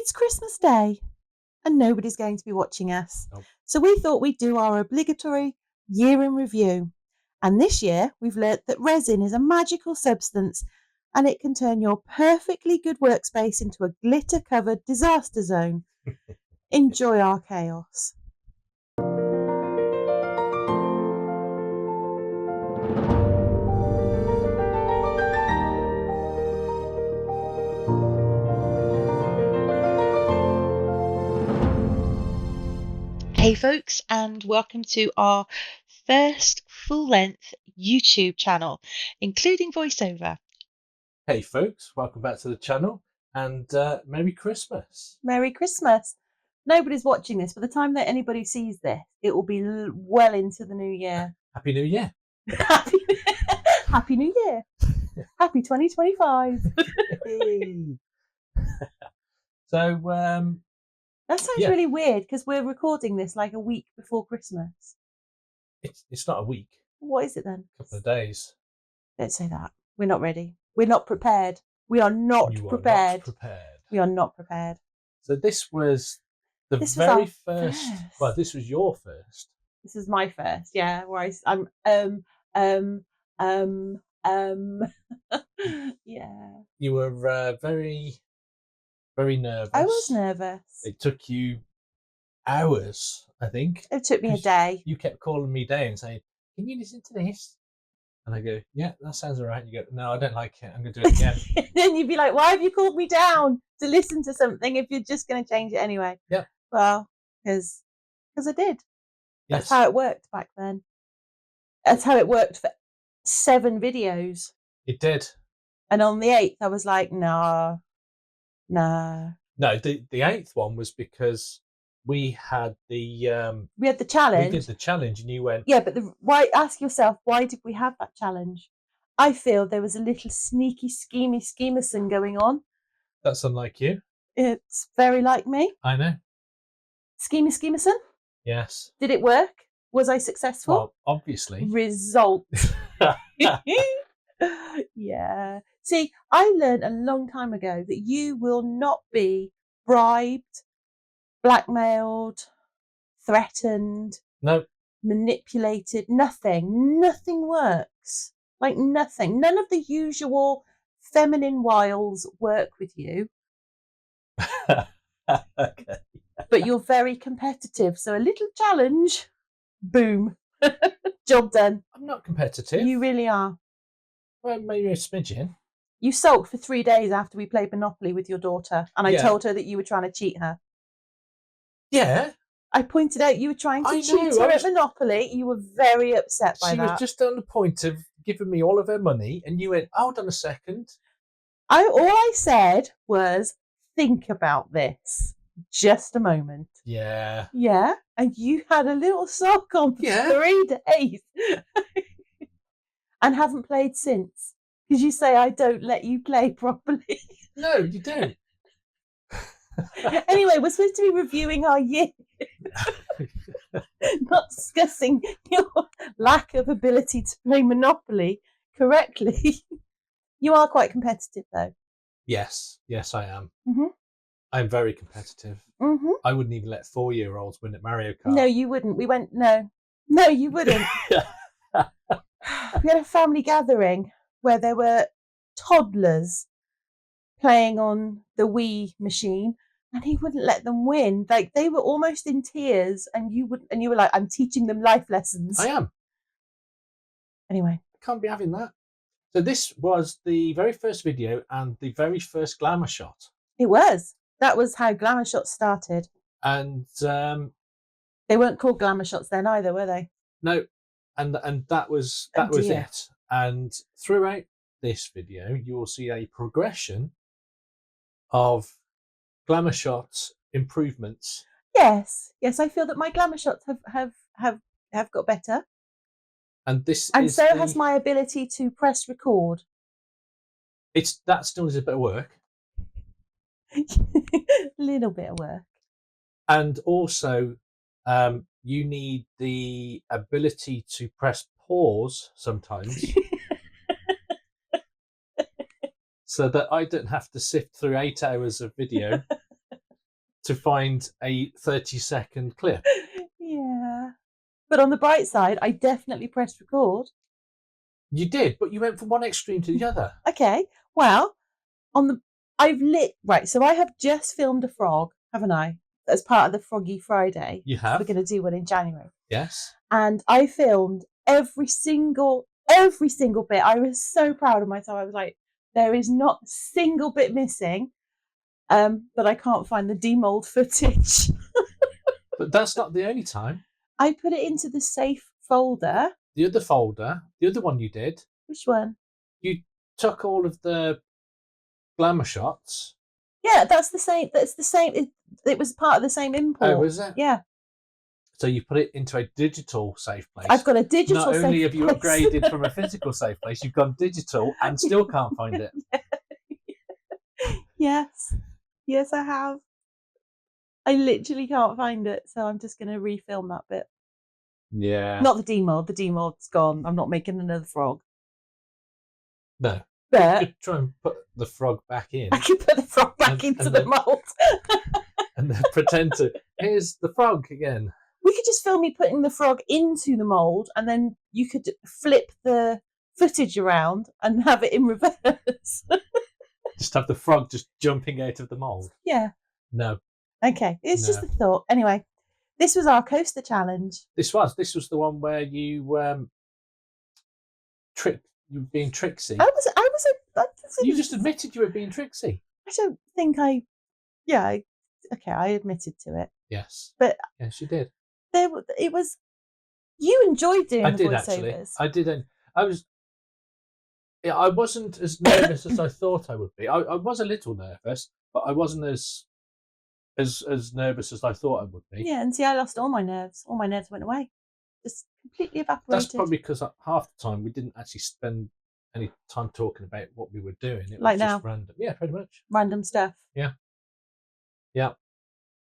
It's Christmas Day and nobody's going to be watching us. Nope. So we thought we'd do our obligatory year in review. And this year we've learnt that resin is a magical substance and it can turn your perfectly good workspace into a glitter-covered disaster zone. Enjoy our chaos. Hey folks, and welcome to our first full-length YouTube channel, including voiceover. Hey folks, welcome back to the channel and Merry Christmas. Merry Christmas. Nobody's watching this. By the time that anybody sees this, it will be well into the new year. Happy New Year. Happy New Year. Happy 2025. So, that sounds yeah. really weird because we're recording this like a week before Christmas. It's not a week. What is it then? A couple of days. Don't say that. We're not ready. We're not prepared. We are not prepared. We are not prepared. So this was the very first. Well, this was your first. This is my first, yeah. Where I'm yeah. You were very, very nervous. I was nervous. It took you hours, I think. It took me a day. You kept calling me down and saying, "Can you listen to this?" And I go, "Yeah, that sounds all right." You go, "No, I don't like it. I'm going to do it again." Then you'd be like, "Why have you called me down to listen to something if you're just going to change it anyway?" Yeah. Well, because I did. That's Yes. how it worked back then. That's how it worked for 7 videos. It did. And on the 8th, I was like, no. No, the 8th one was because we had the challenge. We did the challenge, and you went, yeah. But why? Ask yourself, why did we have that challenge? I feel there was a little sneaky, schemy schemerson going on. That's unlike you. It's very like me. I know. Schemy schemerson. Yes. Did it work? Was I successful? Well, obviously. Results. Yeah. See, I learned a long time ago that you will not be bribed, blackmailed, threatened, No. manipulated. Nothing works. Like nothing. None of the usual feminine wiles work with you. Okay. But you're very competitive. So a little challenge, boom. Job done. I'm not competitive. You really are. Well, maybe a smidgen. You sulked for 3 days after we played Monopoly with your daughter, and I told her that you were trying to cheat her. Yeah. I pointed out you were trying to cheat her at Monopoly. You were very upset by that. She was just on the point of giving me all of her money, and you went, "Hold on a second." All I said was, think about this. Just a moment. Yeah. Yeah. And you had a little sulk on for 3 days. And haven't played since. Because you say I don't let you play properly. No, you don't. Anyway, we're supposed to be reviewing our year. Not discussing your lack of ability to play Monopoly correctly. You are quite competitive, though. Yes, I am. Mm-hmm. I'm very competitive. Mm-hmm. I wouldn't even let 4-year-olds win at Mario Kart. No, you wouldn't. We went, no, you wouldn't. We had a family gathering where there were toddlers playing on the Wii machine, and he wouldn't let them win. Like, they were almost in tears, and you were like, "I'm teaching them life lessons." I am. Anyway, I can't be having that. So this was the very first video and the very first Glamour shot. It was. That was how Glamour shots started. And they weren't called Glamour shots then either, were they? No. And that was it. And throughout this video, you will see a progression of Glamour shots improvements. Yes, I feel that my Glamour shots have got better. And has my ability to press record. That still needs a bit of work. Little bit of work. And also, you need the ability to press pause sometimes. So that I don't have to sift through 8 hours of video to find a 30-second clip. Yeah. But on the bright side, I definitely pressed record. You did, but you went from one extreme to the other. Okay. Well, so I have just filmed a frog, haven't I? As part of the Froggy Friday. You have? We're going to do one in January. Yes. And I filmed every single bit. I was so proud of myself. I was like, there is not a single bit missing. But I can't find the demold footage. But that's not the only time. I put it into the safe folder. The other folder, the other one you did. Which one? You took all of the Glamour shots. Yeah, that's the same. That's the same. It was part of the same import. Oh, was it? Yeah. So you put it into a digital safe place. I've got a digital safe place. Not only have you upgraded from a physical safe place, you've gone digital and still can't find it. Yes. Yes, I have. I literally can't find it, so I'm just going to refilm that bit. Yeah. Not the demold. The demold's gone. I'm not making another frog. No. But you could try and put the frog back in. I could put the frog back into the mold. And then pretend to, here's the frog again. We could just film me putting the frog into the mold, and then you could flip the footage around and have it in reverse. Just have the frog just jumping out of the mold. Yeah. No. Okay. It's just a thought. Anyway, this was our coaster challenge. This was the one where you you were being tricksy. You just admitted you were being tricksy. I don't think I admitted to it. Yes. But yes, you did. It was. You enjoyed doing the voiceovers. Actually. I didn't. I wasn't as nervous as I thought I would be. I was a little nervous, but I wasn't as nervous as I thought I would be. Yeah, and see, I lost all my nerves. All my nerves went away. Just completely evaporated. That's probably because half the time we didn't actually spend any time talking about what we were doing. It was just random. Yeah, pretty much. Random stuff. Yeah. Yeah.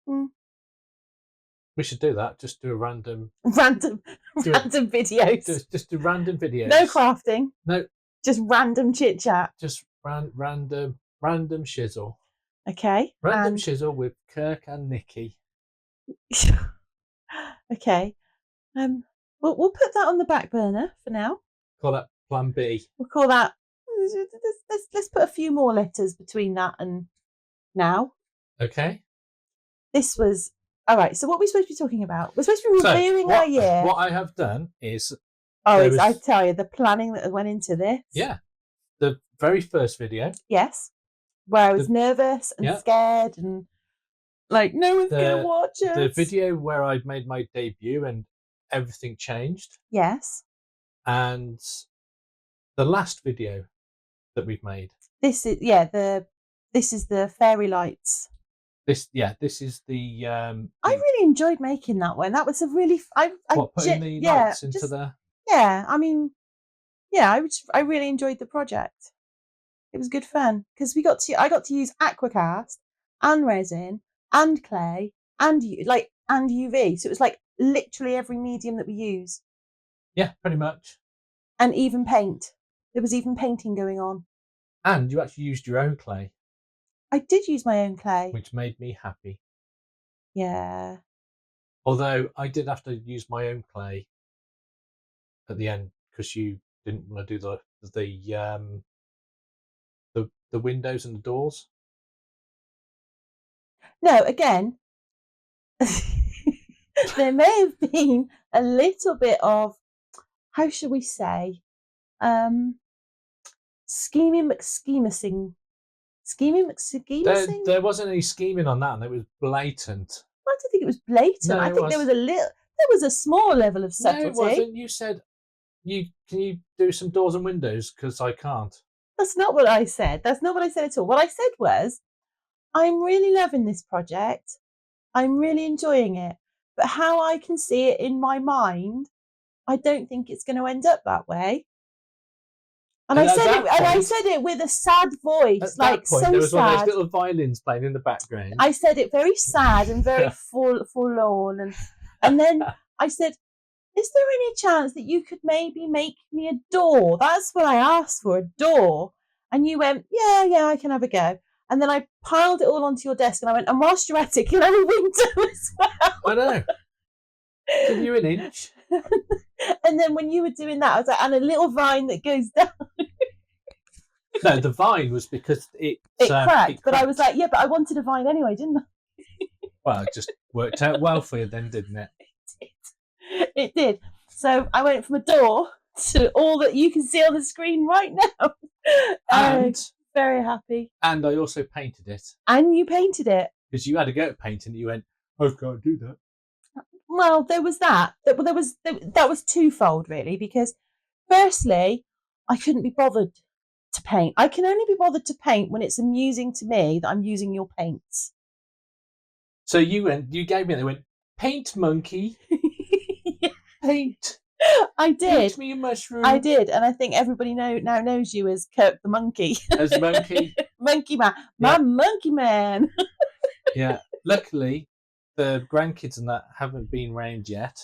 Mm. We should do that. Just do a random videos. Just do random videos. No crafting. No. Just random chit chat. Just random shizzle. Okay. Random shizzle with Kirk and Nikki. Okay. We'll put that on the back burner for now. Call that Plan B. We'll call that. Let's put a few more letters between that and now. Okay. This was all right. So what are we supposed to be talking about? We're supposed to be reviewing our year. What I have done is. I tell you, the planning that went into this. Yeah. The very first video. Yes. Where I was nervous and scared and like no one's going to watch us. The video where I made my debut and everything changed. Yes. And the last video that we've made. This is the fairy lights. This is the. I really enjoyed making that one. That was a really. Putting the lights into the. Yeah, I mean, yeah, I really enjoyed the project. It was good fun because I got to use AquaCast and resin and clay and UV. So it was like literally every medium that we use. Yeah, pretty much. And even paint. There was even painting going on. And you actually used your own clay. I did use my own clay. Which made me happy. Yeah. Although I did have to use my own clay at the end because you didn't want to do the windows and the doors. No, again, there may have been a little bit of, how should we say, scheming. There wasn't any scheming on that, and it was blatant. I don't think it was blatant. No, I think there was a small level of subtlety. No, it wasn't. You said, can you do some doors and windows because I can't. That's not what I said. That's not what I said at all. What I said was, I'm really loving this project. I'm really enjoying it. But how I can see it in my mind, I don't think it's going to end up that way. And I said it with a sad voice, at that point, so there was sad. One of those little violins playing in the background. I said it very sad and very forlorn, and then I said, "Is there any chance that you could maybe make me a door?" That's what I asked for, a door. And you went, "Yeah, I can have a go." And then I piled it all onto your desk and I went, and whilst you're at it, can I have a window as well? I know. Give you an inch. And then when you were doing that, I was like, and a little vine that goes down. No, the vine was because it cracked. But I was like, yeah, but I wanted a vine anyway, didn't I? Well, it just worked out well for you then, didn't it? It did. So I went from a door to all that you can see on the screen right now. And very happy. And I also painted it. And you painted it. Because you had a go at painting and you went, I can't do that. Well, there was that. That was twofold, really, because firstly, I couldn't be bothered to paint. I can only be bothered to paint when it's amusing to me that I'm using your paints. So you gave me, they went, paint monkey. Yeah. Paint. I did. Paint me a mushroom. I did, and I think everybody now knows you as Kirk the monkey. As monkey. Monkey man. My monkey man. Yeah. Luckily, the grandkids and that haven't been round yet.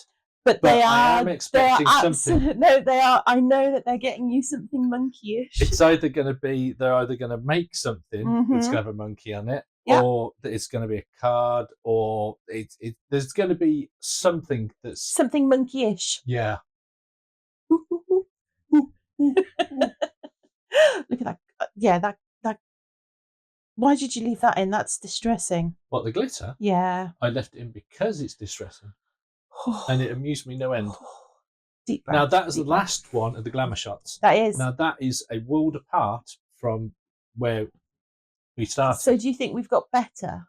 But they are. I am expecting something. No, they are. I know that they're getting you something monkeyish. It's either going to be, they're either going to make something that's going to have a monkey on it, or it's going to be a card, or there's going to be something that's something monkeyish. Yeah. Look at that. Yeah, that. Why did you leave that in? That's distressing. What, the glitter? Yeah. I left it in because it's distressing. And it amused me no end. Deep breath. Now, that is the last one of the Glamour shots. That is. Now, that is a world apart from where we started. So do you think we've got better?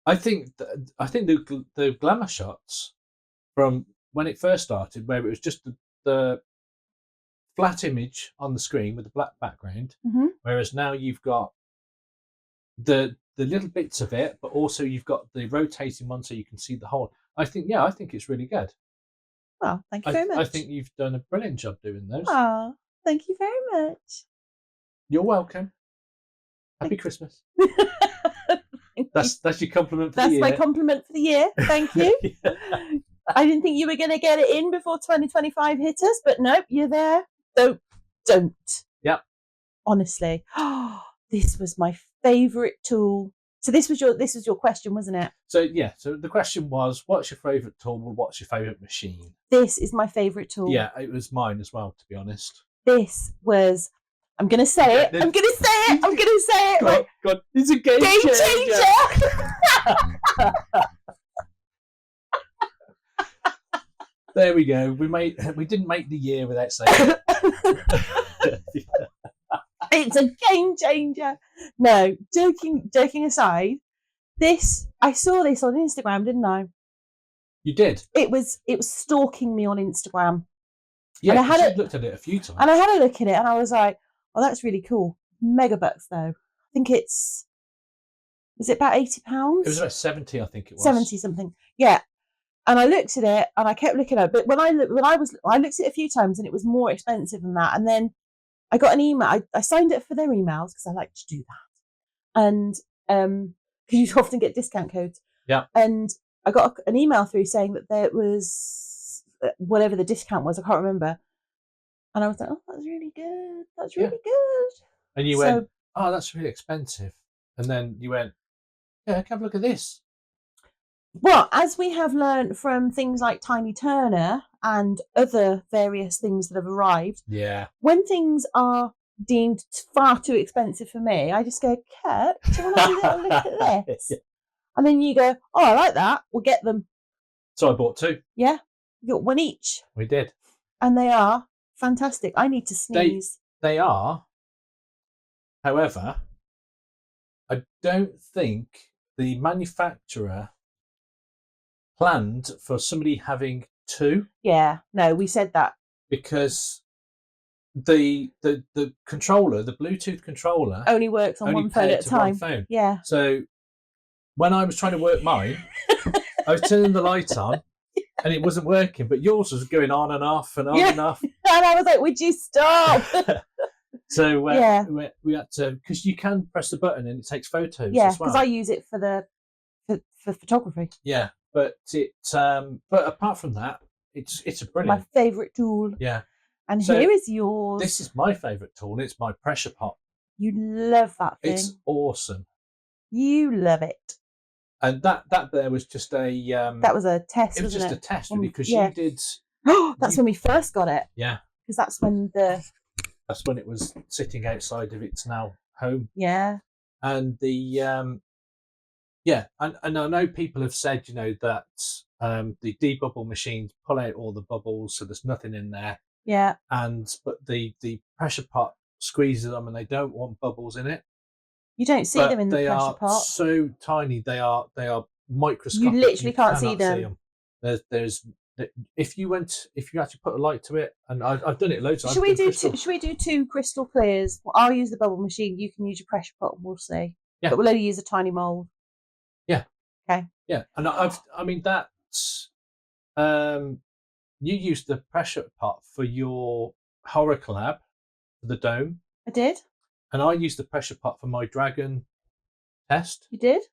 I think the Glamour shots from when it first started, where it was just the flat image on the screen with the black background, whereas now you've got the little bits of it, but also you've got the rotating one so you can see the whole. I think it's really good. Well, thank you very much. I think you've done a brilliant job doing those. Oh, thank you very much. You're welcome. Happy Christmas. That's your compliment for the year. That's my compliment for the year. Thank you. I didn't think you were going to get it in before 2025 hit us, but nope, you're there. Don't. Yep. Honestly. This was my favourite tool. So this was your question, wasn't it? So the question was, what's your favourite tool? What's your favourite machine? This is my favourite tool. Yeah, it was mine as well, to be honest. This was, I'm going to say it. I'm going to say it. God, it's a game changer. There we go. We didn't make the year without saying it. It's a game changer. No, joking aside, I saw this on Instagram, didn't I? You did. It was stalking me on Instagram. Yeah, I looked at it a few times. And I had a look at it and I was like, oh, that's really cool. Megabucks though. I think was it about £80? It was about 70, I think it was. 70 something. Yeah. And I looked at it and I kept looking at it. But I looked at it a few times and it was more expensive than that. And then I got an email. I signed up for their emails because I like to do that. And because you often get discount codes. Yeah. And I got an email through saying that there was whatever the discount was. I can't remember. And I was like, oh, that's really good. That's really good. And you went, oh, that's really expensive. And then you went, yeah, have a look at this. Well, as we have learned from things like Tiny Turner and other various things that have arrived, when things are deemed far too expensive for me, I just go, Kirk, do you want to have a look at this? And then you go, oh, I like that. We'll get them. So I bought 2. Yeah, you got 1 each. We did. And they are fantastic. I need to sneeze. They are. However, I don't think the manufacturer planned for somebody having 2. Yeah, no, we said that. Because the controller, the Bluetooth controller, only works on one phone at a time. Phone. Yeah. So when I was trying to work mine, I was turning the light on and it wasn't working, but yours was going on and off and on and off. And I was like, would you stop? So we had to, because you can press the button and it takes photos. Yeah, as well. because I use it for photography. Yeah, but but apart from that, it's a brilliant. My favourite tool. Yeah. And so here is yours. This is my favourite tool. It's my pressure pot. You love that thing. It's awesome. You love it. And that there was just a that was a test. It was wasn't just a test because yeah. you did. That's when we first got it. Yeah. Because that's when it was sitting outside of its now home. Yeah. And the and I know people have said, you know, that the debubble machines pull out all the bubbles, so there's nothing in there. Yeah. But the pressure pot squeezes them, and they don't want bubbles in it. You don't see them in the pressure pot. They are so tiny. They are microscopic. You literally can't see them. There's if you actually put a light to it, and I've done it loads. Should we do 2 crystal clears? Well, I'll use the bubble machine. You can use your pressure pot, and we'll see. Yeah. But we'll only use a tiny mold. Yeah. Okay. Yeah, and I mean that's you used the pressure pot for your horror collab for the dome. I did. And I used the pressure pot for my dragon test. You did?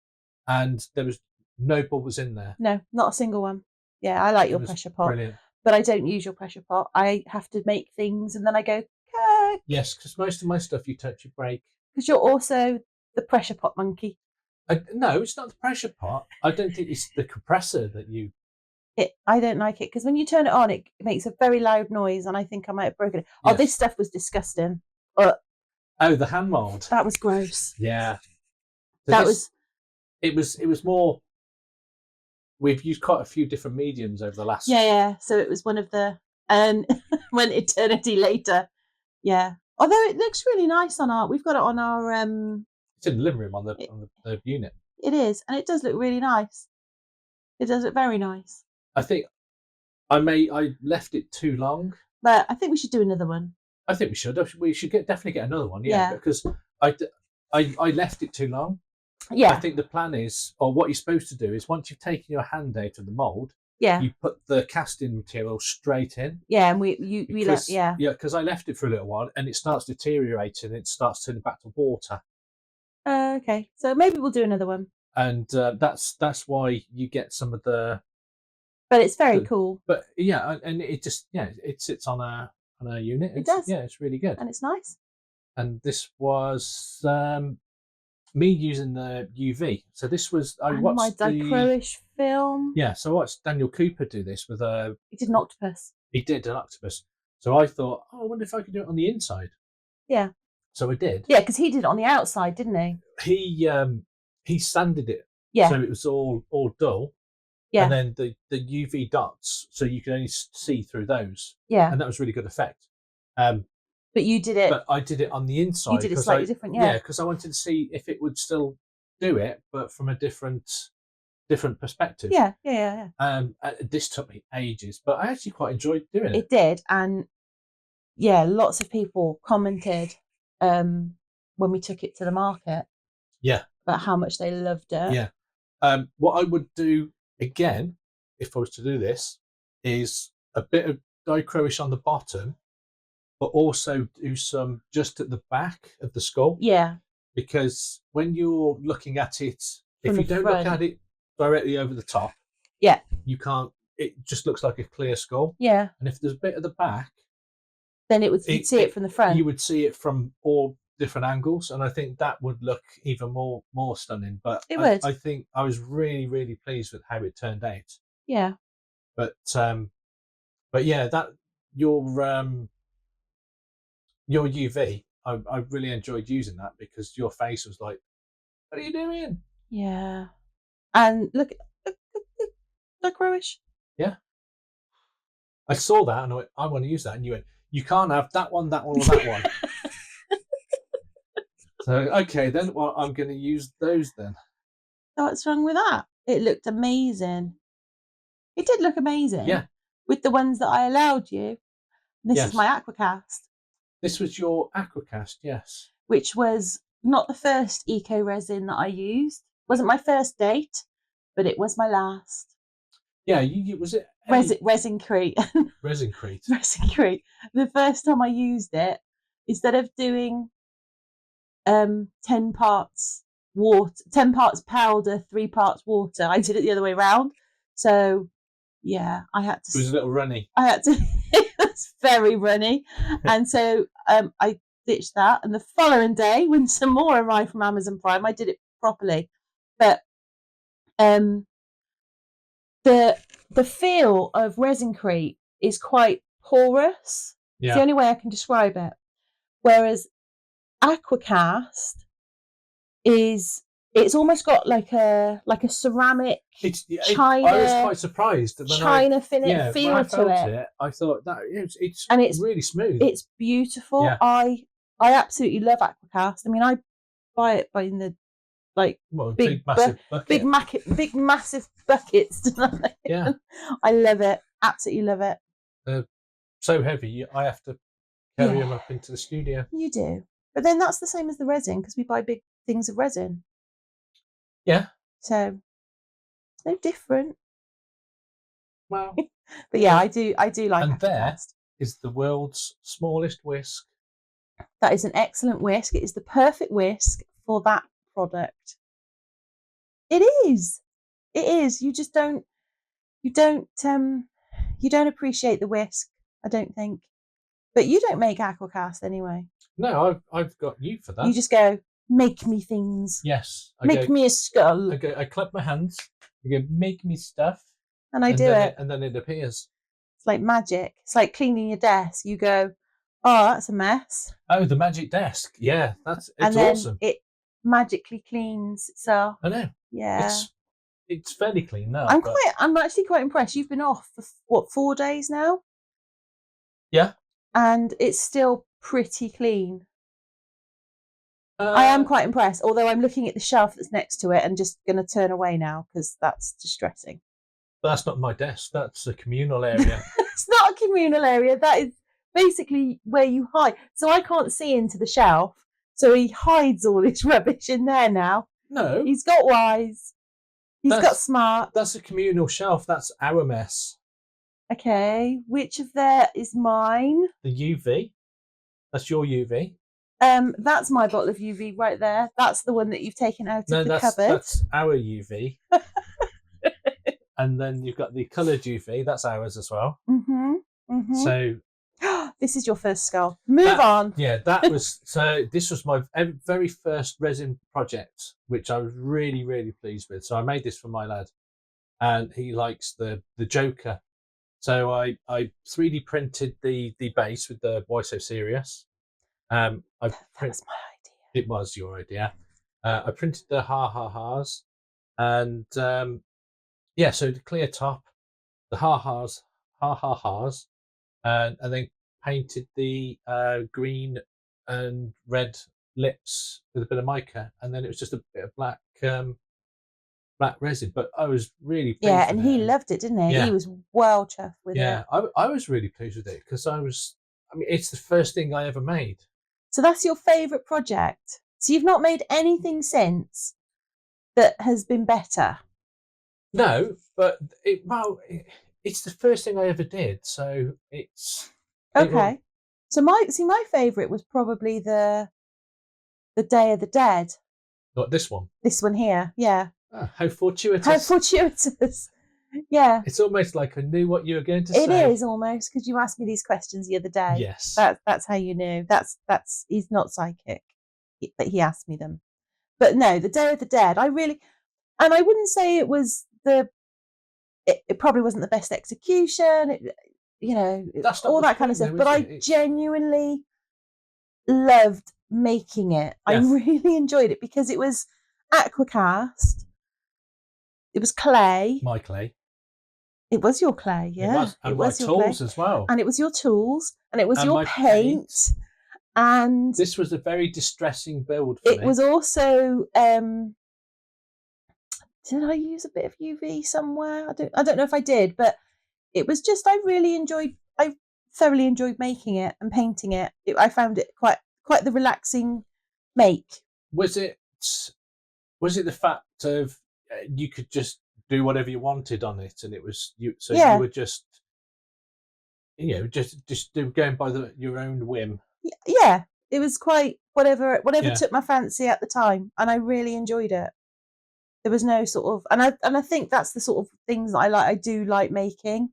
And there was no bubbles in there. No, not a single one. Yeah, I like your pressure pot. Brilliant. But I don't use your pressure pot. I have to make things and then I go, Kirk. Yes, because most of my stuff you touch, you break. Because you're also the pressure pot monkey. No, it's not the pressure pot. I don't think it's the compressor that you... I don't like it because when you turn it on, it makes a very loud noise and I think I might have broken it. Yes. Oh, this stuff was disgusting. Oh, the hand mold. That was gross. Yeah. So It was more... We've used quite a few different mediums over the last... Yeah. So it was one of the... when eternity later. Yeah. Although it looks really nice on our... We've got it on our... It's in the living room on the unit. It is. And it does look really nice. It does look very nice. I think I left it too long. But I think we should do another one. I think we should. We should definitely get another one. Yeah. Because I left it too long. Yeah. I think the plan is, or what you're supposed to do is, once you've taken your hand out of the mold, you put the casting material straight in. Yeah, and because I left it for a little while and it starts deteriorating. It starts turning back to water. Okay, so maybe we'll do another one. And that's why you get some of the. But it's very cool. But yeah, and it just it sits on a unit. It does. Yeah, it's really good, and it's nice. And this was me using the UV. So this was I watched my Dichroish film. Yeah, so I watched Daniel Cooper do this with a. He did an octopus. He did an octopus. So I thought, I wonder if I could do it on the inside. Yeah. So I did. Yeah, because he did it on the outside, didn't he? He sanded it. Yeah. So it was all dull. Yeah. And then the UV dots, so you could only see through those. Yeah. And that was really good effect. But you did it. But I did it on the inside. You did it slightly different, yeah. Yeah, because I wanted to see if it would still do it, but from a different perspective. Yeah. This took me ages, but I actually quite enjoyed doing it. It did, and yeah, lots of people commented when we took it to the market. Yeah. About how much they loved it. Yeah. What I would do again, if I was to do this, is a bit of Dichroish on the bottom, but also do some just at the back of the skull. Yeah. Because when you're looking at it, if you don't look at it directly over the top, yeah, you can't. It just looks like a clear skull. Yeah. And if there's a bit at the back, then you'd see it from the front. You would see it from all different angles, and I think that would look even more stunning. But I think I was really, really pleased with how it turned out. Yeah. But yeah, that your UV, I really enjoyed using that because your face was like, "What are you doing?" Yeah. And look Dichroish. Yeah. I saw that and I went, I want to use that, and you went, "You can't have that one, or that one." So okay, then well, I'm going to use those then. What's wrong with that? It looked amazing. It did look amazing. Yeah. With the ones that I allowed you. This is my AquaCast. This was your AquaCast, yes. Which was not the first eco resin that I used. Wasn't my first date, but it was my last. Yeah, was it Resincrete. Resincrete. Resincrete. The first time I used it, instead of doing 10 parts water, 10 parts powder, 3 parts water, I did it the other way around. So yeah, I had to. It was a little runny. I had to. It was very runny, and so I ditched that. And the following day, when some more arrived from Amazon Prime, I did it properly. But the feel of Resincrete is quite porous. It's the only way I can describe it. Whereas AquaCast it's almost got like a ceramic china. I was quite surprised when feel when I to felt it. I thought that it's really smooth. It's beautiful. Yeah. I absolutely love AquaCast. I mean, I buy it in the big massive bucket. big massive buckets. Yeah. I love it. Absolutely love it. They're so heavy, I have to carry them up into the studio. You do. But then that's the same as the resin, because we buy big things of resin. Yeah. So it's no different. Well, but yeah, I do like and AquaCast. there is the world's smallest whisk. That is an excellent whisk. It is the perfect whisk for that product. It is. It is. You just don't appreciate the whisk, I don't think. But you don't make AquaCast anyway. No, I've got you for that. You just go, make me things. Yes. Make me a skull. I clap my hands. I go, make me stuff. And I do it. And then it appears. It's like magic. It's like cleaning your desk. You go, oh, that's a mess. Oh, the magic desk. Yeah, it's and then awesome. It magically cleans itself. I know. Yeah. It's fairly clean now. I'm actually quite impressed. You've been off for what, 4 days now? Yeah. And it's still pretty clean. I am quite impressed, although I'm looking at the shelf that's next to it and just going to turn away now because that's distressing. But that's not my desk. That's a communal area. It's not a communal area. That is basically where you hide. So I can't see into the shelf. So he hides all his rubbish in there now. No. He's got wise. He's got smart. That's a communal shelf. That's our mess. Okay. Which of there is mine? The UV. That's your UV. That's my bottle of UV right there. That's the one that you've taken out of the cupboard. That's our UV. And then you've got the coloured UV. That's ours as well. Mm-hmm. Mm-hmm. So this is your first skull. Move on. Yeah, this was my very first resin project, which I was really, really pleased with. So I made this for my lad, and he likes the Joker. So I 3D printed the base with the Voiceover Serious. That was my idea. It was your idea. I printed the ha-ha-has, and so the clear top, the ha-has, and then painted the green and red lips with a bit of mica, and then it was just a bit of black resin. But I was really pleased with and he loved it, didn't he? Yeah. He was well chuffed with it. Yeah, I was really pleased with it because it's the first thing I ever made. So that's your favourite project. So you've not made anything since that has been better? No, but it's the first thing I ever did, so it's okay. So my favourite was probably the Day of the Dead. What, this one? This one here, yeah. Oh, how fortuitous! How fortuitous! Yeah. It's almost like I knew what you were going to say. It is almost, because you asked me these questions the other day. Yes. That's how you knew. That's he's not psychic, but he asked me them. But no, the Day of the Dead. I wouldn't say it was it probably wasn't the best execution. That's all that kind of stuff. But I genuinely loved making it. Yeah. I really enjoyed it because it was AquaCast. It was clay. My clay. It was your clay, yeah. It was your tools as well. And it was your tools, and it was your paint. And this was a very distressing build for me. It was also did I use a bit of UV somewhere? I don't know if I did, but it was just I thoroughly enjoyed making it and painting it. I found it quite the relaxing make. Was it the fact of you could just do whatever you wanted on it, and it was you? So you were just going by your own whim. Yeah, it was quite whatever took my fancy at the time, and I really enjoyed it. There was no sort of, and I think that's the sort of things that I do like making.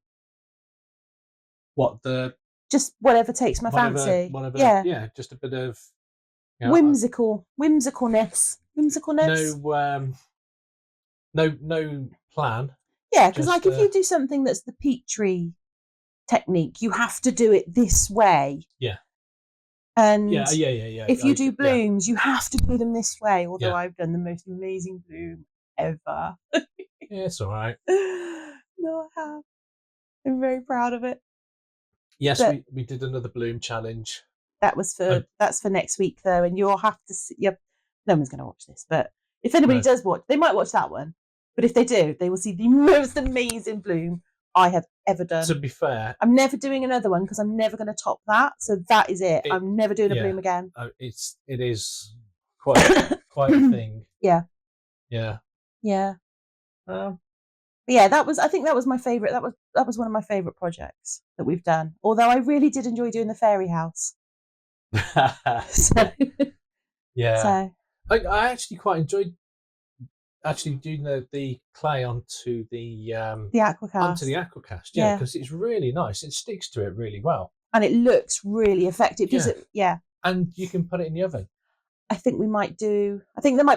What, the just whatever takes my fancy. Yeah, just a bit of whimsicalness. No plan. Yeah, because like if you do something that's the Petri technique, you have to do it this way. Yeah. And yeah. If you do blooms, you have to do them this way. Although I've done the most amazing bloom ever. Yeah, it's all right. No, I have. I'm very proud of it. Yes, we did another bloom challenge. That's for next week though, and you'll have to see. Yep, no one's going to watch this, but if anybody does watch, they might watch that one. But if they do, they will see the most amazing bloom I have ever done. To be fair, I'm never doing another one because I'm never going to top that. So that is it. I'm never doing a bloom again. It is quite a thing. Yeah. Yeah. I think that was my favourite. That was one of my favourite projects that we've done. Although I really did enjoy doing the fairy house. Yeah. So I actually quite enjoyed doing the clay onto the AquaCast. Yeah, because it's really nice. It sticks to it really well, and it looks really effective. And you can put it in the oven. I think there might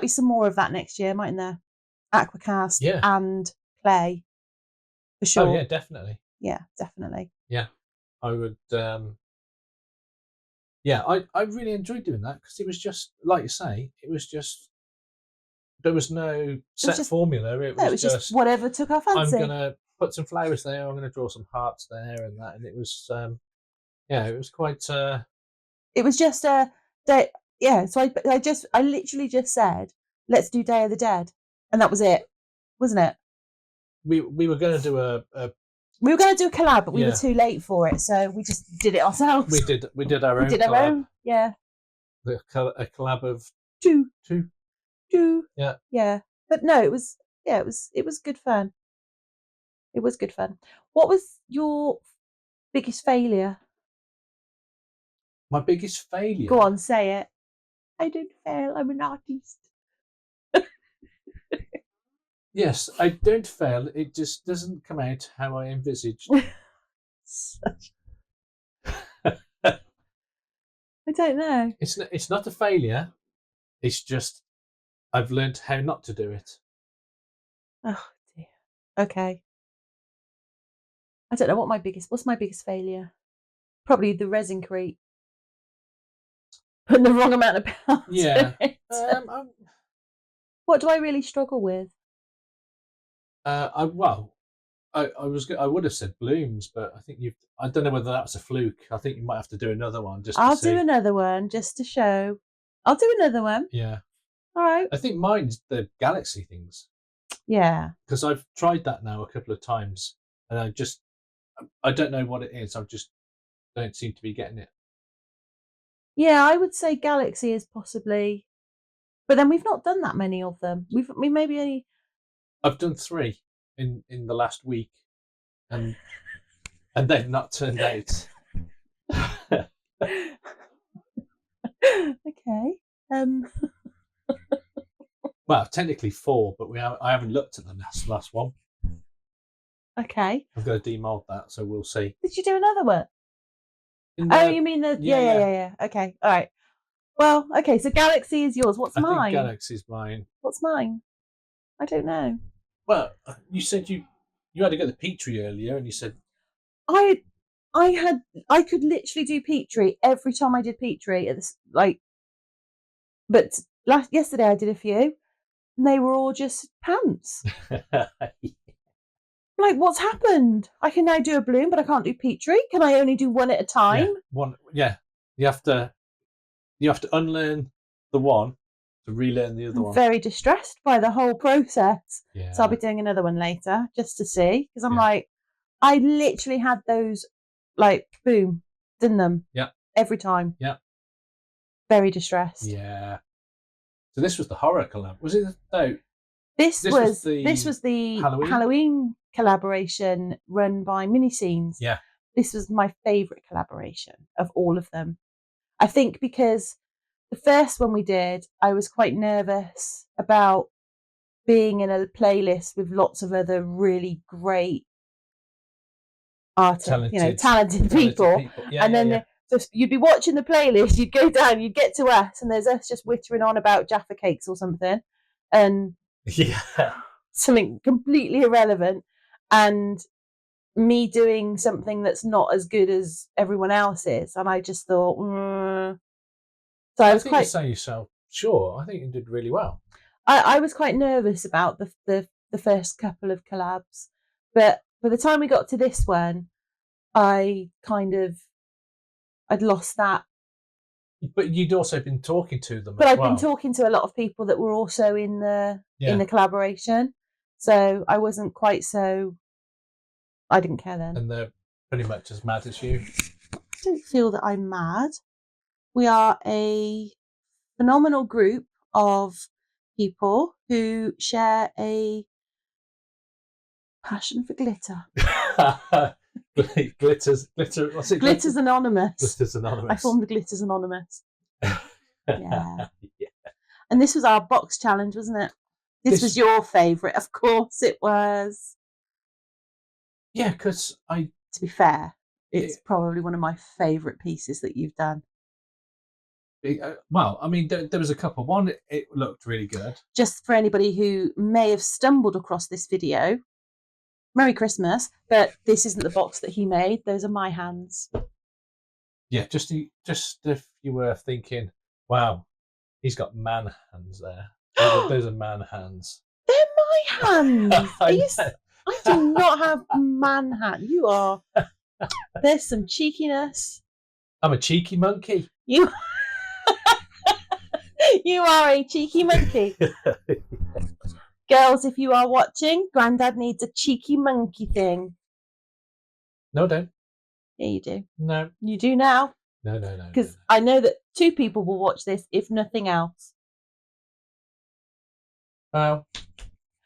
be some more of that next year, mightn't there? AquaCast and clay, for sure. Oh yeah, definitely. Yeah, definitely. Yeah, I would. I really enjoyed doing that because it was just like you say. It was just there was no set formula. It was just whatever took our fancy. I'm gonna put some flowers there. I'm gonna draw some hearts there and that, and it was it was quite. It was just a day. Yeah, so I literally just said, let's do Day of the Dead, and that was it, wasn't it? We were going to do we were going to do a collab, but we were too late for it, so we just did it ourselves. We did our own. We did our own. Yeah. A collab of two. Yeah. Yeah, but no, it was good fun. It was good fun. What was your biggest failure? My biggest failure? Go on, say it. I don't fail. I'm an artist. Yes, I don't fail. It just doesn't come out how I envisaged. I don't know. It's not a failure. It's just I've learned how not to do it. Oh dear. Okay. I don't know what's my biggest failure? Probably the resin crate. Putting the wrong amount of pounds. Yeah. What do I really struggle with? I would have said blooms, but I think I don't know whether that's a fluke. I think you might have to do another one I'll do another one just to show. I'll do another one. Yeah. All right. I think mine's the galaxy things. Yeah. Because I've tried that now a couple of times, and I don't know what it is. I just don't seem to be getting it. Yeah, I would say galaxy is possibly, but then we've not done that many of them. We maybe only. I've done 3 in the last week, and they've not turned out. Okay. Well, technically 4, but I haven't looked at the last one. Okay. I've got to demold that, so we'll see. Did you do another one? Oh, you mean the yeah. Okay, all right. Well, okay. So galaxy is yours. What's mine? I think galaxy's mine. What's mine? I don't know. Well, you said you had to get the Petri earlier, and you said I could literally do Petri every time I did Petri at this but yesterday I did a few, and they were all just pants. Like, what's happened? I can now do a bloom, but I can't do Petri. Can I only do one at a time? Yeah, one. Yeah, you have to unlearn the one to relearn the other one. Very distressed by the whole process. Yeah. So I'll be doing another one later just to see, because I'm like, I literally had those boom, done them. Yeah. Every time. Yeah. Very distressed. Yeah. So this was the horror collab. Was it? No. This was the Halloween collaboration run by Mini Scenes. Yeah. This was my favourite collaboration of all of them. I think because the first one we did, I was quite nervous about being in a playlist with lots of other really great talented people. Yeah, and then just you'd be watching the playlist, you'd go down, you'd get to us, and there's us just whittering on about Jaffa cakes or something, and something completely irrelevant, and me doing something that's not as good as everyone else's, and I just thought, so I was quite. Say yourself, sure. I think you did really well. I was quite nervous about the first couple of collabs, but by the time we got to this one, I'd lost that. But you'd also been talking to them. But I'd been talking to a lot of people that were also in the collaboration, so I wasn't quite so. I didn't care then. And they're pretty much as mad as you. I don't feel that I'm mad. We are a phenomenal group of people who share a passion for glitter. Glitter. What's it? Glitters Anonymous. Glitters Anonymous. I formed the Glitters Anonymous. Yeah. And this was our box challenge, wasn't it? This was your favourite, of course it was. Yeah, because to be fair, it's probably one of my favourite pieces that you've done. Well, I mean, there was a couple. One, it looked really good. Just for anybody who may have stumbled across this video, Merry Christmas, but this isn't the box that he made. Those are my hands. Yeah, just if you were thinking, wow, he's got man hands there. Those are man hands. They're my hands. I do not have man hands. You are. There's some cheekiness. I'm a cheeky monkey. You are a cheeky monkey. Girls, if you are watching, Grandad needs a cheeky monkey thing. No, I don't. Yeah, you do. No. You do now. No. Because I know that 2 people will watch this, if nothing else. Well,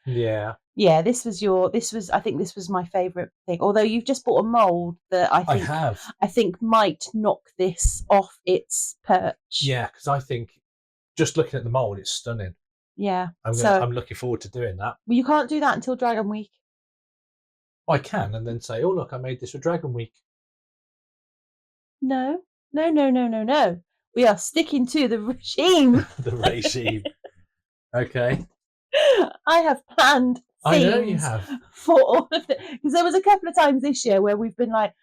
yeah. Yeah, I think this was my favourite thing. Although you've just bought a mould that I think might knock this off its perch. Yeah, because I think just looking at the mould, it's stunning. Yeah. I'm looking forward to doing that. Well, you can't do that until Dragon Week. I can, and then say, oh, look, I made this for Dragon Week. No. We are sticking to the regime. The regime. Okay. I have planned things. I know you have. For all of it. Because there was a couple of times this year where we've been like,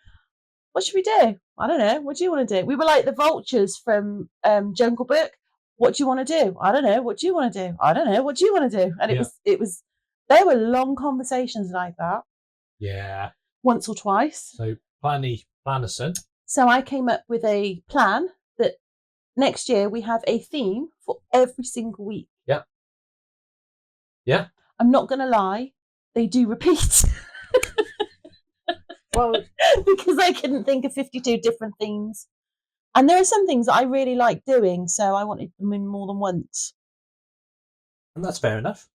what should we do? I don't know. What do you want to do? We were like the vultures from Jungle Book. What do you want to do? I don't know. What do you want to do? I don't know. What do you want to do? And it was there were long conversations like that. Yeah. Once or twice. So Plannerson. So I came up with a plan that next year we have a theme for every single week. Yeah. Yeah. I'm not going to lie. They do repeat. Well, because I couldn't think of 52 different themes. And there are some things that I really like doing, so I wanted them in more than once. And that's fair enough.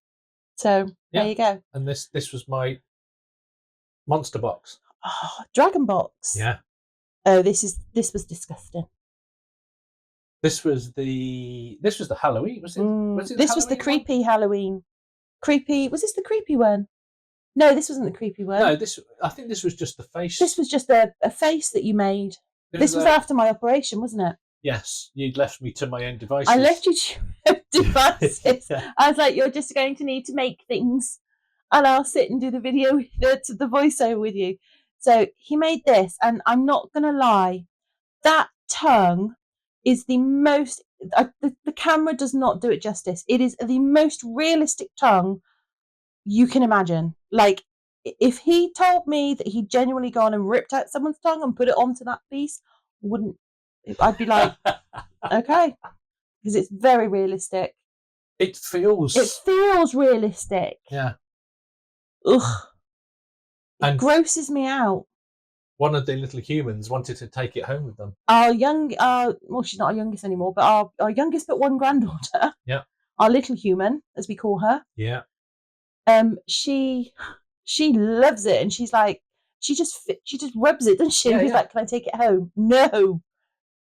So there you go. And this was my monster box. Oh, Dragon box. Yeah. Oh, this was disgusting. This was the Halloween. Was it? This was the creepy Halloween. Creepy. Was this the creepy one? No, this wasn't the creepy one. No, I think this was just the face. This was just a face that you made. This was after my operation, wasn't it? Yes, you'd left me to my own devices. I left you to your own devices. Yeah. I was like, you're just going to need to make things, and I'll sit and do the video, the voiceover with you. So he made this, and I'm not going to lie, that tongue is the most. The camera does not do it justice. It is the most realistic tongue you can imagine. Like, if he told me that he'd genuinely gone and ripped out someone's tongue and put it onto that piece, I'd be like, okay, because it's very realistic. It feels realistic. Yeah. Ugh. It grosses me out. One of the little humans wanted to take it home with them. Well, she's not our youngest anymore, but our youngest but one granddaughter. Yeah. Our little human, as we call her. Yeah. She loves it, and she's like, she just rubs it, doesn't she? Yeah, He's like, can I take it home? No.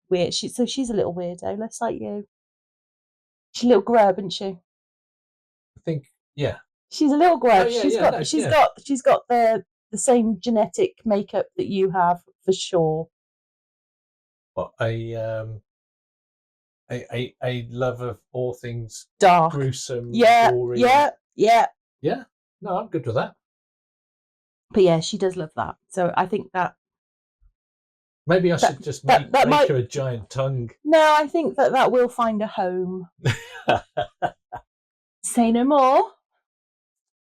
Weird. She's a little weirdo, less like you. She's a little grub, isn't she? I think, yeah. She's a little grub. She's got the the same genetic makeup that you have for sure. What a love of all things Dark, gruesome, yeah, gory. yeah. Yeah. No, I'm good with that. But yeah, she does love that. So I think that maybe I should just make her a giant tongue. No, I think that will find a home. Say no more.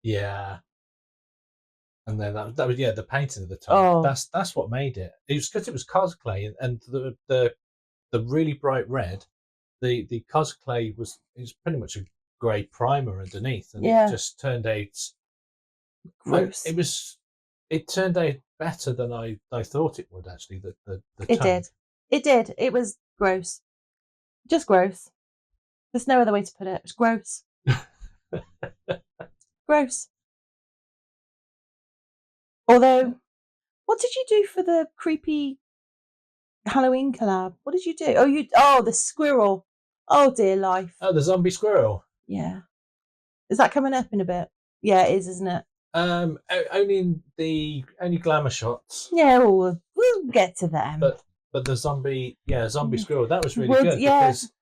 Yeah. And then that was the painting of the tongue. Oh. That's what made it. It was because it was cosplay, and the really bright red. The cosplay was pretty much a grey primer underneath, and it just turned out gross. It turned out better than I thought it would actually. The it tongue. did. It was gross, just gross. There's no other way to put it. It's gross. Gross. Although, what did you do for the creepy Halloween collab? What did you do? Oh, the squirrel. Oh dear life. Oh, the zombie squirrel. Yeah. Is that coming up in a bit? Yeah, it is, isn't it? Only glamour shots. Yeah, we'll get to them. But the zombie squirrel, that was really good. Yeah. Because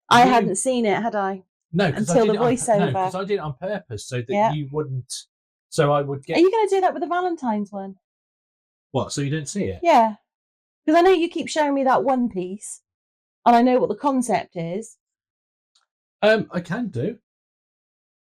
I hadn't seen it, had I? No, until the voiceover. No, because I did it on purpose so that you wouldn't. So I would get. Are you going to do that with the Valentine's one? What? So you didn't see it? Yeah, because I know you keep showing me that one piece, and I know what the concept is. I can do.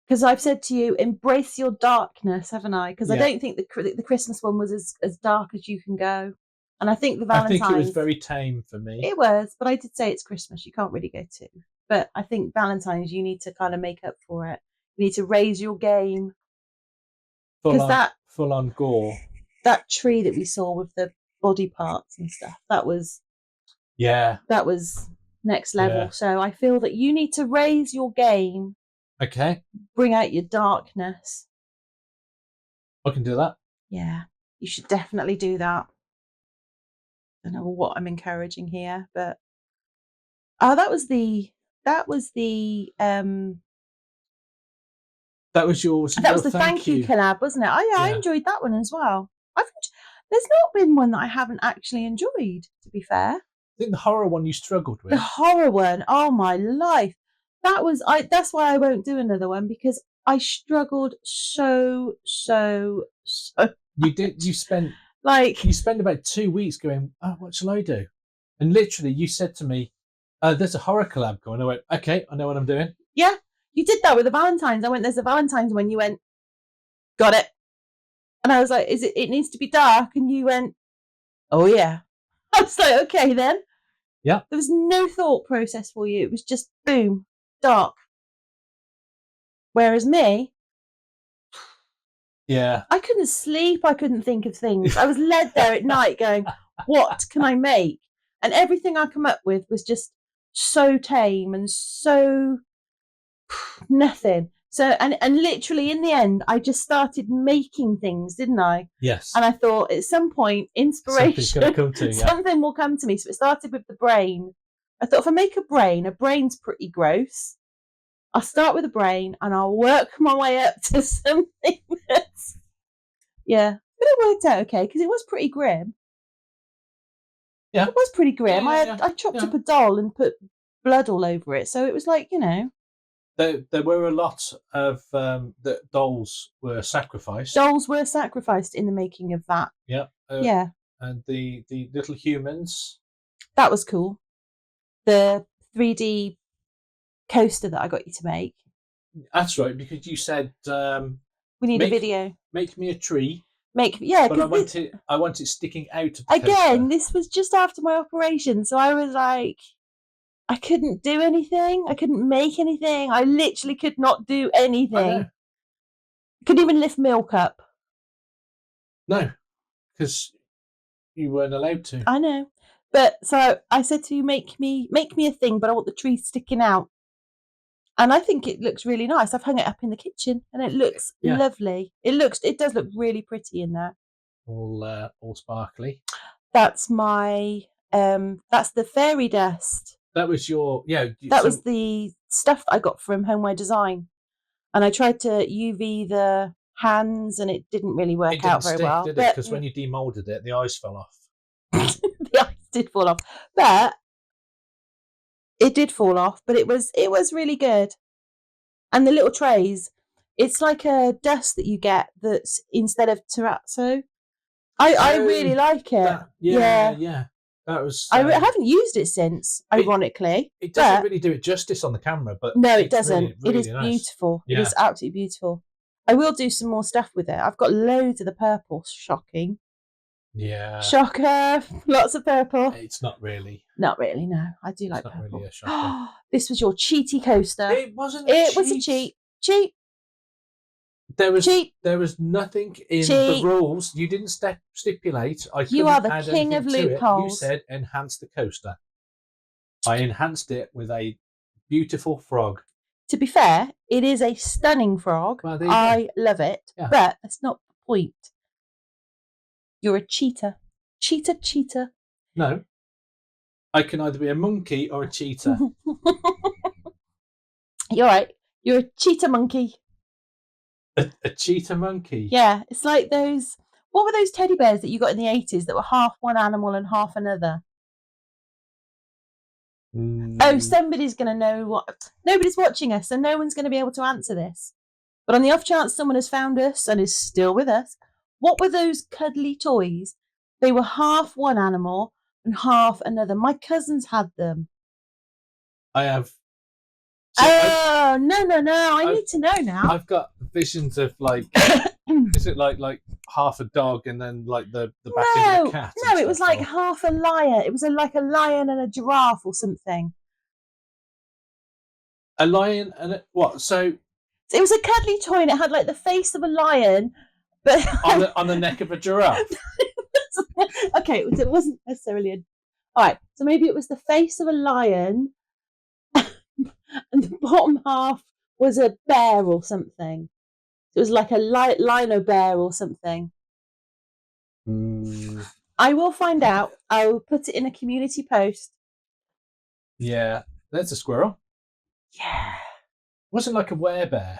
Because I've said to you, embrace your darkness, haven't I? Because I don't think the Christmas one was as dark as you can go, and I think the Valentine's. I think it was very tame for me. It was, but I did say it's Christmas. You can't really go too. But I think Valentine's, you need to kind of make up for it. You need to raise your game. Full on gore. That tree that we saw with the body parts and stuff, that was next level. Yeah. So I feel that you need to raise your game. Okay. Bring out your darkness. I can do that. Yeah, you should definitely do that. I don't know what I'm encouraging here, but that was the thank you collab, wasn't it? I enjoyed that one as well. There's not been one that I haven't actually enjoyed, to be fair. I think the horror one you struggled with. The horror one, oh my life. That's why I won't do another one, because I struggled so. You did. You spent about 2 weeks going, oh, what shall I do? And literally, you said to me, "There's a horror collab going." I went, "Okay, I know what I'm doing." Yeah, you did that with the Valentine's. I went, "There's a Valentine's one." You went, "Got it." And I was like, it needs to be dark?" And you went, "Oh yeah." I was like, "Okay then." Yeah. There was no thought process for you. It was just boom, dark. Whereas me, yeah, I couldn't sleep. I couldn't think of things. I was led there at night going, what can I make? And everything I come up with was just so tame and so nothing. So, and literally in the end, I just started making things, didn't I? Yes. And I thought at some point, inspiration, something will come to me. So it started with the brain. I thought if I make a brain's pretty gross. I'll start with a brain and I'll work my way up to something that's, yeah. But it worked out okay because it was pretty grim. Yeah. It was pretty grim. I chopped up a doll and put blood all over it. So it was like, you know. There were a lot of that dolls were sacrificed. Dolls were sacrificed in the making of that. Yeah. Yeah. And the little humans. That was cool. The 3D coaster that I got you to make. That's right, because you said we need a video. Make me a tree. But I want it sticking out of the again, coaster. This was just after my operation, so I was like, I couldn't do anything. I couldn't make anything. I literally could not do anything. I couldn't even lift milk up. No, because you weren't allowed to. I know. But so I said to you, make me a thing, but I want the tree sticking out. And I think it looks really nice. I've hung it up in the kitchen and it looks lovely. It does look really pretty in there. All sparkly. That's my that's the fairy dust. That was your That was the stuff that I got from Homeware Design. And I tried to UV the hands, and it didn't really work It out didn't very stick, well. did it? Because when you demolded it, the eyes fell off. The eyes did fall off, but it did fall off. But it was really good. And the little trays, it's like a dust that you get that's instead of terrazzo. I really like it. Yeah. That was. I haven't used it since, ironically. It doesn't really do it justice on the camera, but no, it doesn't. Really, really it is nice. Beautiful. Yeah. It is absolutely beautiful. I will do some more stuff with it. I've got loads of the purple. Shocking. Yeah. Shocker. Lots of purple. It's not really. Not really, no. I do like purple. Not really a shocker. This was your cheaty coaster. It wasn't. It was a cheat. Cheat. There was cheat. There was nothing in the rules. You didn't stipulate. You are the king of loopholes. You said enhance the coaster. I enhanced it with a beautiful frog. To be fair, it is a stunning frog. Well, I love it, but that's not the point. You're a cheater. Cheater. No. I can either be a monkey or a cheetah. You're right. You're a cheetah monkey. A cheetah monkey? Yeah, it's like those... What were those teddy bears that you got in the 80s that were half one animal and half another? Oh, somebody's going to know what... Nobody's watching us, so no one's going to be able to answer this. But on the off chance someone has found us and is still with us, what were those cuddly toys? They were half one animal and half another. My cousins had them. I have. So no. I need to know now. I've got visions of like... Is it like half a dog and then like the back end of a cat? No, it was like half a lion. It was like a lion and a giraffe or something. A lion and a, what? So it was a cuddly toy and it had like the face of a lion, but on the neck of a giraffe. Okay, it wasn't necessarily a... All right, so maybe it was the face of a lion and the bottom half was a bear or something. It was like a lino bear or something. I will find out. I will put it in a community post. Yeah, that's a squirrel. Yeah. Wasn't like a werebear.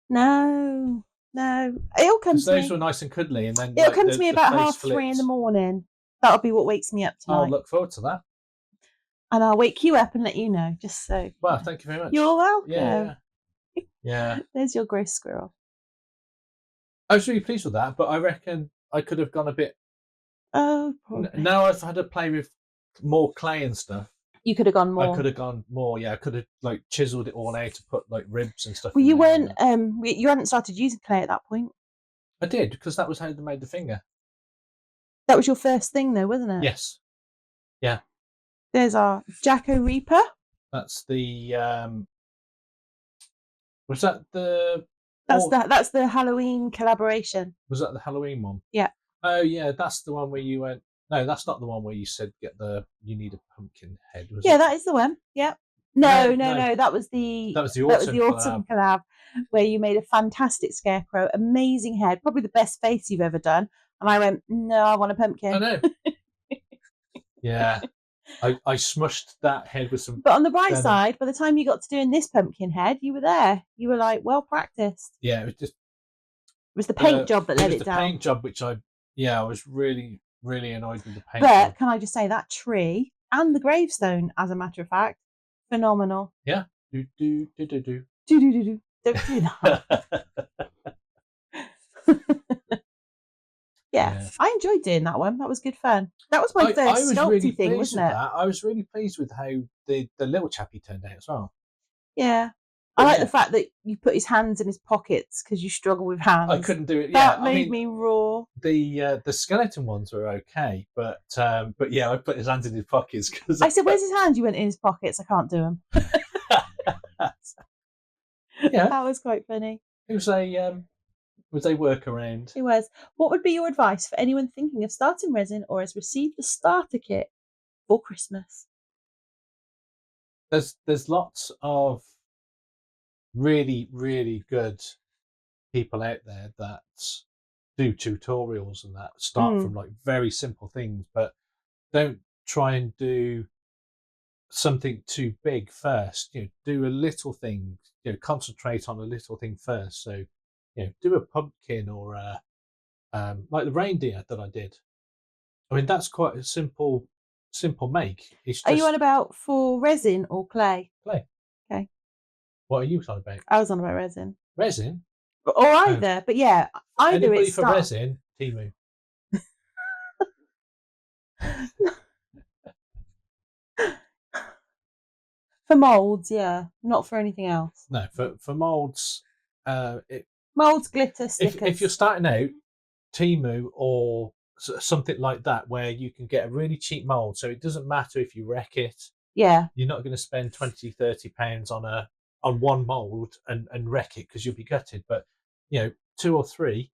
No. It'll come to me. Those were nice and cuddly, and then it'll come to me about 3:30 in the morning. That'll be what wakes me up tonight. I'll look forward to that. And I'll wake you up and let you know, just so. Well, thank you very much. You're welcome. Yeah. There's your gross squirrel. I was really pleased with that, but I reckon I could have gone a bit... Oh, probably. Now I've had to play with more clay and stuff. You could have gone more. I could have gone more, yeah. I could have like chiseled it all out to put like ribs and stuff. Well, you weren't. You hadn't started using clay at that point. I did, because that was how they made the finger. That was your first thing, though, wasn't it? Yes. Yeah. There's our Jacko Reaper. That's the. Was that the? That's the Halloween collaboration. Was that the Halloween one? Yeah. Oh yeah, that's the one where you went. No, that's not the one where you said you need a pumpkin head. Was that is the one. Yeah. No. That was the autumn collab where you made a fantastic scarecrow, amazing head, probably the best face you've ever done. And I went, no, I want a pumpkin. I know. Yeah. I smushed that head with some... But on the bright side, by the time you got to doing this pumpkin head, you were there. You were like, well practiced. Yeah, it was just... It was the paint job that let it down. It was the paint job, which I was really, really annoyed with the paint job. But can I just say, that tree and the gravestone, as a matter of fact, phenomenal. Yeah. Do. Don't do that. Yeah, I enjoyed doing that one. That was good fun. That was my first sculpty thing, wasn't it? I was really pleased with how the little chappie turned out as well. Yeah. I like the fact that you put his hands in his pockets because you struggle with hands. I couldn't do it. That made me raw. The skeleton ones were okay, but yeah, I put his hands in his pockets because I said, "Where's his hands?" You went in his pockets. I can't do them. Yeah, that was quite funny. It was a workaround. It was. What would be your advice for anyone thinking of starting resin or has received the starter kit for Christmas? There's lots of really, really good people out there that do tutorials and that start from like very simple things, but don't try and do something too big first. Do a little thing. Concentrate on a little thing first. So do a pumpkin or like the reindeer that I did. I mean, that's quite a simple make. It's just Are you on about for resin or clay? clay. Okay. What are you talking about? I was on about resin. Resin? Or either, but yeah, either Anybody it's for resin, Timu. For moulds, yeah. Not for anything else. No, for moulds, Moulds, glitter, stickers. if you're starting out, Timu or something like that, where you can get a really cheap mould, so it doesn't matter if you wreck it. Yeah. You're not going to spend 20, 30 pounds on one mould and wreck it because you'll be gutted. But 2 or 3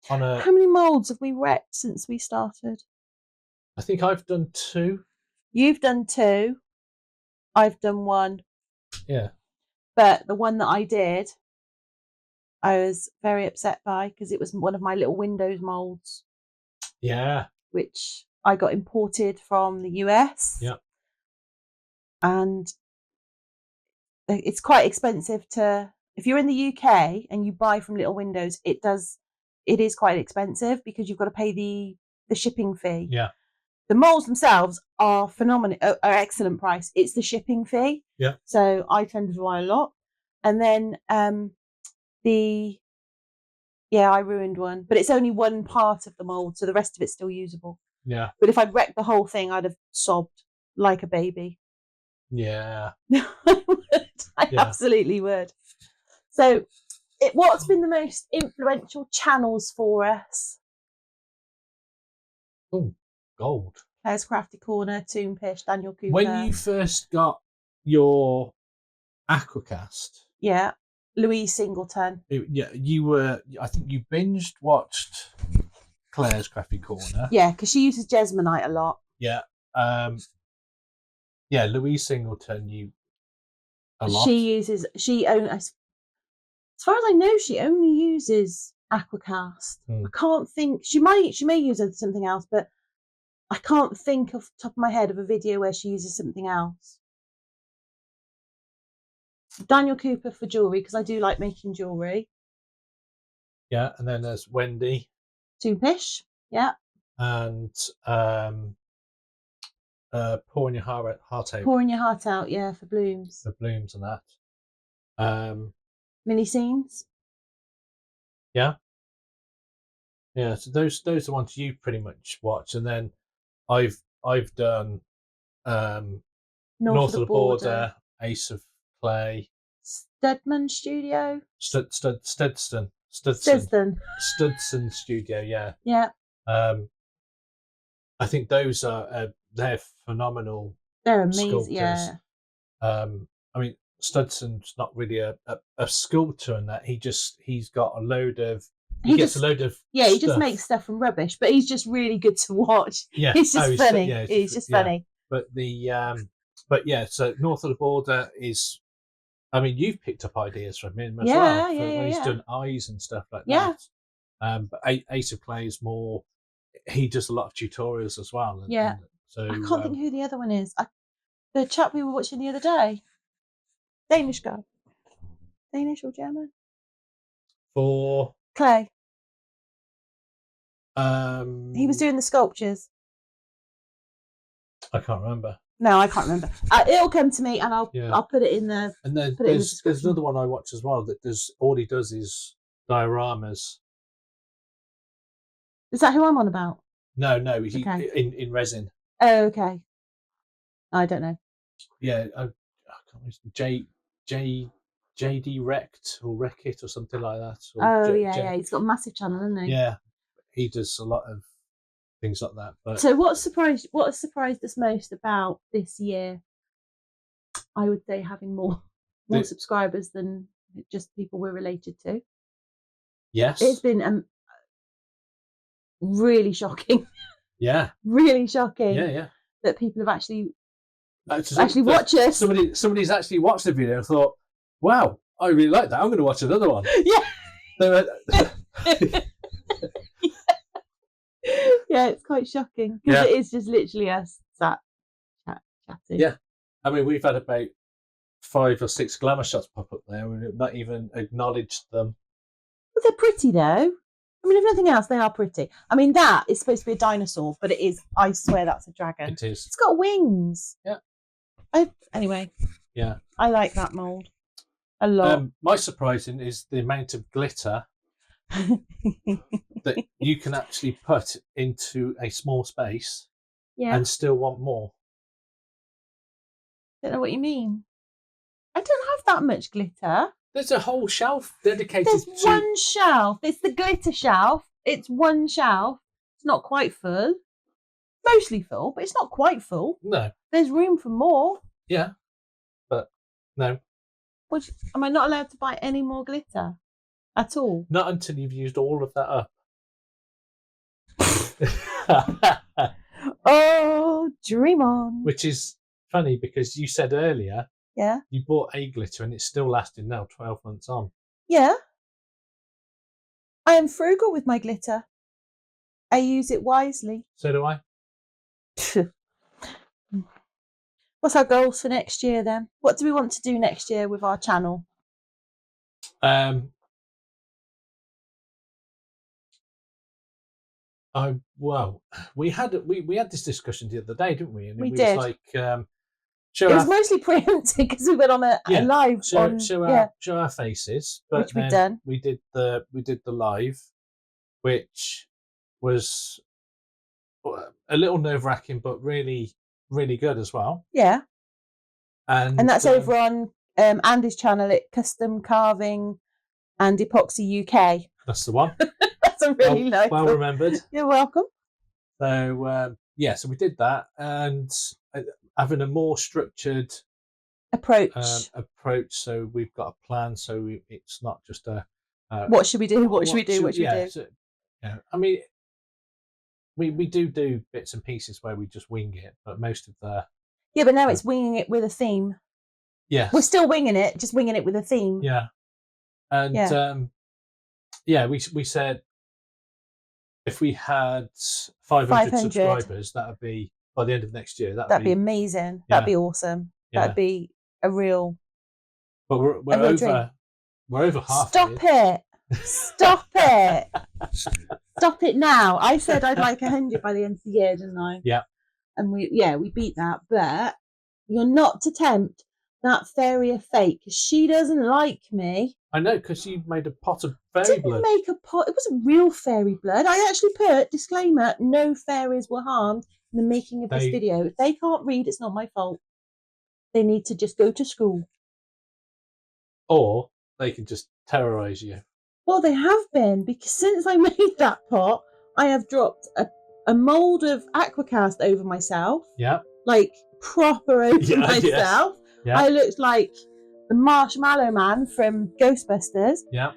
on a. How many moulds have we wrecked since we started? I think I've done 2. You've done 2. I've done 1. Yeah. But the one that I did, I was very upset by because it was one of my little Windows moulds. Yeah. Which I got imported from the US. Yeah. And it's quite expensive to, if you're in the UK and you buy from Little Windows, it is quite expensive because you've got to pay the shipping fee. Yeah. The molds themselves are phenomenal, are excellent price. It's the shipping fee. Yeah. So I tend to buy a lot. And then I ruined one, but it's only one part of the mold, so the rest of it's still usable. Yeah. But if I'd wrecked the whole thing, I'd have sobbed like a baby. Yeah. I would. I absolutely would. So, what's been the most influential channels for us? Oh, gold. Claire's Crafty Corner, Toonpish, Daniel Cooper. When you first got your AquaCast, yeah, Louise Singleton. You were. I think you binged watched Claire's Crafty Corner. Yeah, because she uses Jesmonite a lot. Yeah. Louise Singleton. A lot. She only, as far as I know, she only uses AquaCast. I can't think. She may use something else, but I can't think off the top of my head of a video where she uses something else. Daniel Cooper for jewellery, because I do like making jewellery. Yeah, and then there's Wendy. Toonpish, yeah. And pouring your heart out. Pouring your heart out, yeah, for blooms. For blooms and that. Mini scenes. Yeah. Yeah, so those are the ones you pretty much watch, and then I've done North of the Border, Ace of Clay, Studman Studio, Studson Studio, yeah. Yeah. I think those are they're phenomenal. They're amazing, sculptors. yeah. I mean, Studson's not really a sculptor in that he's got a load of. He just makes stuff from rubbish, but he's just really good to watch. Yeah, he's just funny. He's just funny. But so North of the Border is. I mean, you've picked up ideas from him as well. When he's done eyes and stuff like that. But Ace of Clay is more. He does a lot of tutorials as well. And so I can't think who the other one is. The chap we were watching the other day, Danish guy, Danish or German? For Clay. He was doing the sculptures. I can't remember. No, I can't remember. It'll come to me, and I'll put it in the. And then there's another one I watch as well that does. All he does is dioramas. Is that who I'm on about? No, he in resin. Oh, okay. I don't know. Yeah, I can't remember. JD Wrecked or Wreck It or something like that. He's got a massive channel, hasn't he? Yeah, he does a lot of things like that. But so what has surprised us most about this year? I would say having more subscribers than just people we're related to. Yes, it's been really shocking. Yeah, really shocking. Yeah. That people have actually watched us. Somebody's actually watched the video and thought, "Wow, I really like that. I'm going to watch another one." Yeah. Yeah, it's quite shocking because it is just literally us chatting. Yeah, I mean, we've had about 5 or 6 glamour shots pop up there. We've not even acknowledged them. Well, they're pretty though. I mean, if nothing else, they are pretty. I mean, that is supposed to be a dinosaur, but it is. I swear that's a dragon. It is. It's got wings. Yeah. Anyway. Yeah. I like that mould a lot. My surprising is the amount of glitter that you can actually put into a small space and still want more. I don't know what you mean. I don't have that much glitter. There's a whole shelf dedicated There's one shelf. It's the glitter shelf. It's one shelf. It's not quite full. Mostly full, but it's not quite full. No. There's room for more. Yeah. But no. Am I not allowed to buy any more glitter at all? Not until you've used all of that up. Oh, dream on. Which is funny because you said earlier you bought a glitter and it's still lasting now 12 months on. Yeah. I am frugal with my glitter. I use it wisely. So do I. What's our goals for next year then? What do we want to do next year with our channel? Well, we had this discussion the other day, didn't we? And we it did. Was like, it was mostly preempted because we went on a live. Show our faces, but which we've done. We did the live, which was a little nerve-wracking, but really, really good as well. Yeah, and that's over on Andy's channel at Custom Carving and Epoxy UK. That's the one. That's a really nice. Well remembered. You're welcome. So so we did that, and having a more structured approach. So we've got a plan. So it's not just a. What should we do? What should we do? So, I mean, we do bits and pieces where we just wing it, but most of the. Yeah, but now it's winging it with a theme. Yes. We're still winging it, just winging it with a theme. Yeah. And we said if we had 500 subscribers, that would be by the end of next year. That'd be amazing. That'd be awesome. Yeah. That'd be a real. But we're over. We're over half. Stop it! Stop it! Stop it now! I said I'd like 100 by the end of the year, didn't I? Yeah. And we beat that, but you're not to tempt that fairy of fate because she doesn't like me. I know, because you made a pot of fairy blood. I didn't make a pot. It wasn't real fairy blood. I actually put disclaimer: no fairies were harmed in the making of this video. If they can't read, it's not my fault. They need to just go to school. Or they can just terrorise you. Well, they have been, because since I made that pot, I have dropped a mould of AquaCast over myself. Yeah. Like proper over myself. Yeah. I looked like the Marshmallow Man from Ghostbusters. Yeah.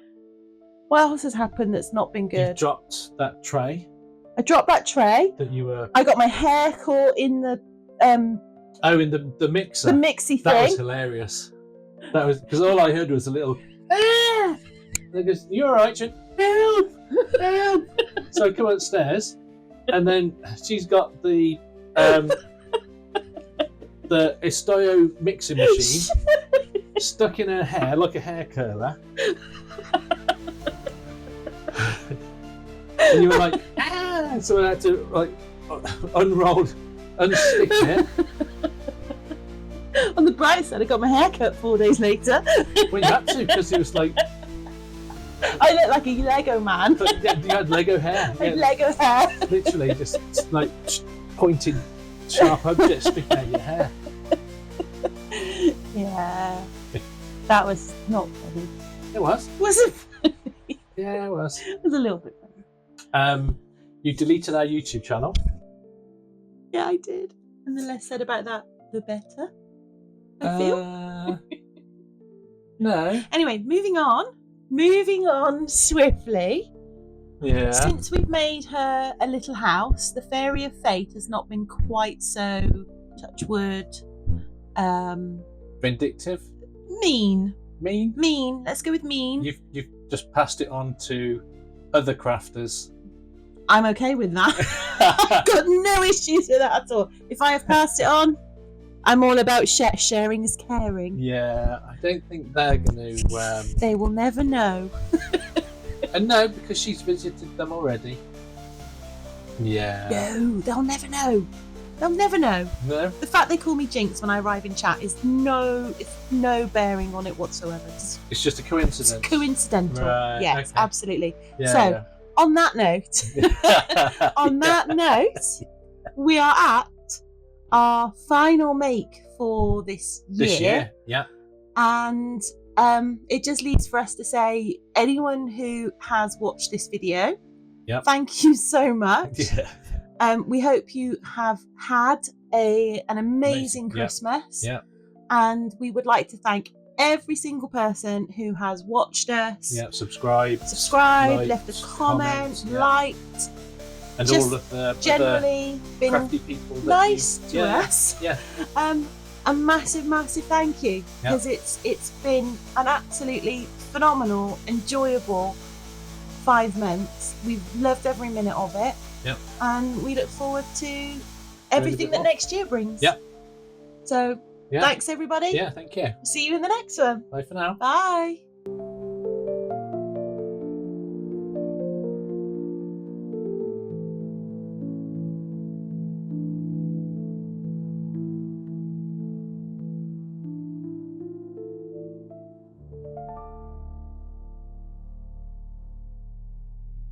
What else has happened that's not been good? You dropped that tray. I dropped that tray. That you were. I got my hair caught in the. In the mixer. The mixy thing. That was hilarious. That was because all I heard was a little. Ah! And it goes, "You're all right, Jen. Help! Help!" So I come upstairs, and then she's got the Estoyo mixing machine stuck in her hair like a hair curler. And you were like, ah! So I had to unstick it. On the bright side, I got my hair cut 4 days later. Well, you had to, because it was like. I look like a Lego man. But, you had Lego hair. I had Lego hair. Literally just like pointed sharp objects sticking out your hair. Yeah. That was not funny. It was. Was it funny? Yeah, it was. It was a little bit funny. You deleted our YouTube channel. Yeah, I did. And the less said about that, the better. I feel. No. Anyway, moving on swiftly. Yeah. Since we've made her a little house, the Fairy of Fate has not been quite so, touch wood, vindictive. Mean. Mean. Let's go with mean. You've just passed it on to other crafters. I'm okay with that. I've got no issues with that at all. If I have passed it on, I'm all about sharing is caring. Yeah, I don't think they're going to. They will never know. And no, because she's visited them already. Yeah. No, they'll never know. They'll never know. No. The fact they call me Jinx when I arrive in chat is no bearing on it whatsoever. It's just a coincidence. It's coincidental. Right, Yes, okay. absolutely. Yeah, so, on that note, we are at our final make for this year. This year, yeah. And it just leaves for us to say, anyone who has watched this video, thank you so much. Yeah. We hope you have had an amazing Christmas. Yeah. And we would like to thank every single person who has watched us. Yeah, subscribed, left a comment, liked. And just all of the generally been crafty people that nice to us. Yeah. A massive thank you, because it's been an absolutely phenomenal, enjoyable 5 months. We've loved every minute of it. Yep. And we look forward to everything that next year brings. Yep. So thanks everybody. Yeah, thank you. See you in the next one. Bye for now. Bye.